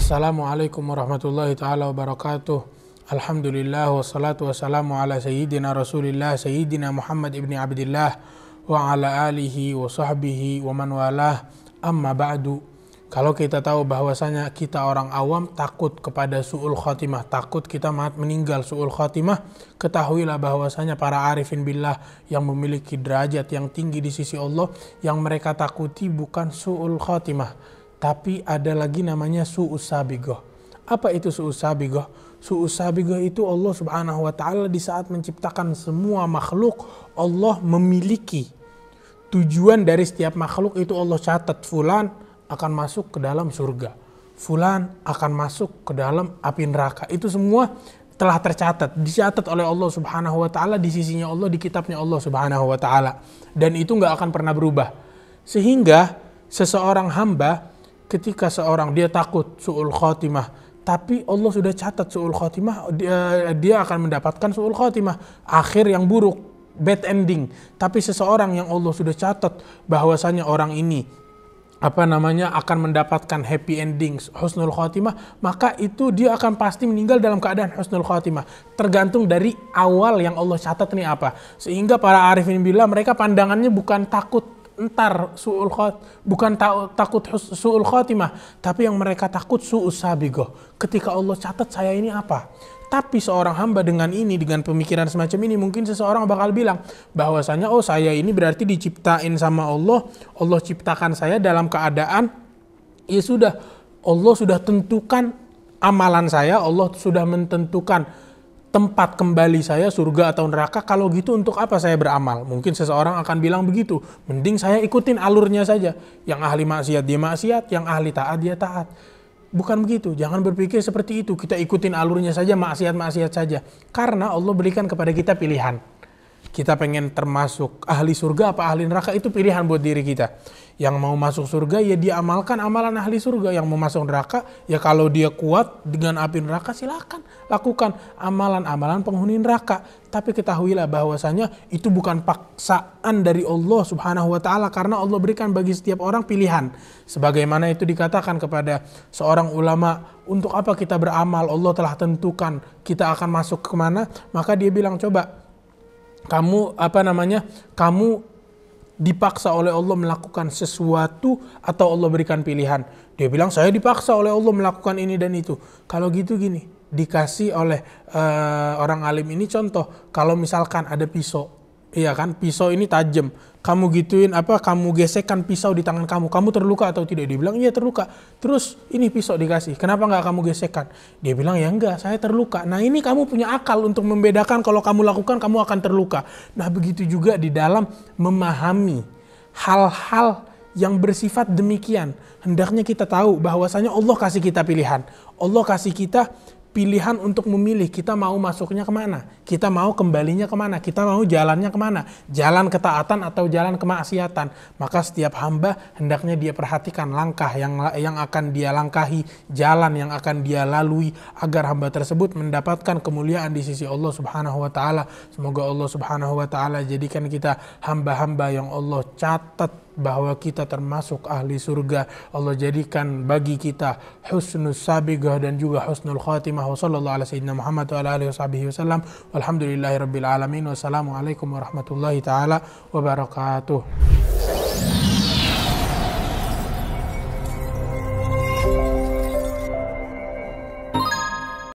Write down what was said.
Assalamualaikum warahmatullahi ta'ala wabarakatuh. Alhamdulillah wassalatu wassalamu ala sayyidina rasulillah sayyidina Muhammad ibni Abdillah wa ala alihi wa sahbihi wa man walah, amma ba'du. Kalau kita tahu bahwasanya kita orang awam takut kepada su'ul khotimah, takut kita meninggal su'ul khotimah, ketahuilah bahwasanya para arifin billah yang memiliki derajat yang tinggi di sisi Allah, yang mereka takuti bukan su'ul khotimah, tapi ada lagi namanya su'us sabigoh. Apa itu su'us sabigoh? Su'us sabigoh itu Allah subhanahu wa ta'ala di saat menciptakan semua makhluk, Allah memiliki tujuan dari setiap makhluk itu. Allah catat fulan akan masuk ke dalam surga, fulan akan masuk ke dalam api neraka. Itu semua telah tercatat, dicatat oleh Allah subhanahu wa ta'ala di sisinya Allah, di kitabnya Allah subhanahu wa ta'ala. Dan itu nggak akan pernah berubah. Sehingga seseorang hamba ketika seorang dia takut su'ul khotimah, tapi Allah sudah catat su'ul khotimah, dia akan mendapatkan su'ul khotimah, akhir yang buruk, bad ending. Tapi seseorang yang Allah sudah catat bahwasanya orang ini akan mendapatkan happy ending, husnul khotimah, maka itu dia akan pasti meninggal dalam keadaan husnul khotimah. Tergantung dari awal yang Allah catat nih apa. Sehingga para arifin billah mereka pandangannya bukan takut takut su'ul khotimah, tapi yang mereka takut su'us sabigoh. Ketika Allah catat saya ini apa. Tapi seorang hamba dengan pemikiran semacam ini, mungkin seseorang bakal bilang bahwasanya oh saya ini berarti diciptain sama Allah, Allah ciptakan saya dalam keadaan ya sudah, Allah sudah tentukan amalan saya, Allah sudah mententukan tempat kembali saya surga atau neraka. Kalau gitu untuk apa saya beramal? Mungkin seseorang akan bilang begitu, mending saya ikutin alurnya saja, yang ahli maksiat dia maksiat, yang ahli taat dia taat. Bukan begitu, jangan berpikir seperti itu. Kita ikutin alurnya saja, maksiat-maksiat saja. Karena Allah berikan kepada kita pilihan. Kita pengen termasuk ahli surga apa ahli neraka, itu pilihan buat diri kita. Yang mau masuk surga ya dia amalkan amalan ahli surga. Yang mau masuk neraka ya kalau dia kuat dengan api neraka silakan lakukan amalan-amalan penghuni neraka. Tapi ketahuilah bahwasanya itu bukan paksaan dari Allah subhanahu wa ta'ala, karena Allah berikan bagi setiap orang pilihan. Sebagaimana itu dikatakan kepada seorang ulama, untuk apa kita beramal, Allah telah tentukan kita akan masuk kemana. Maka dia bilang, coba kamu dipaksa oleh Allah melakukan sesuatu atau Allah berikan pilihan? Dia bilang saya dipaksa oleh Allah melakukan ini dan itu. Kalau gitu gini, dikasih oleh orang alim ini contoh, kalau misalkan ada pisau, iya kan, pisau ini tajam, kamu kamu gesekkan pisau di tangan kamu terluka atau tidak? Dia bilang iya terluka. Terus ini pisau dikasih, kenapa nggak kamu gesekkan? Dia bilang ya enggak, saya terluka. Nah ini kamu punya akal untuk membedakan kalau kamu lakukan kamu akan terluka. Nah begitu juga di dalam memahami hal-hal yang bersifat demikian, hendaknya kita tahu bahwasanya Allah kasih kita pilihan. Allah kasih kita pilihan untuk memilih kita mau masuknya kemana, kita mau kembalinya kemana, kita mau jalannya kemana, jalan ketaatan atau jalan kemaksiatan. Maka setiap hamba hendaknya dia perhatikan langkah yang akan dia langkahi, jalan yang akan dia lalui, agar hamba tersebut mendapatkan kemuliaan di sisi Allah subhanahu wa ta'ala. Semoga Allah subhanahu wa ta'ala jadikan kita hamba-hamba yang Allah catat bahwa kita termasuk ahli surga. Allah jadikan bagi kita husnul sabiqah dan juga husnul khatimah. Wa sallallahu ala sayyidina Muhammad wa ala alihi wasallam. Walhamdulillahi rabbil alamin. Wassalamualaikum warahmatullahi taala wabarakatuh.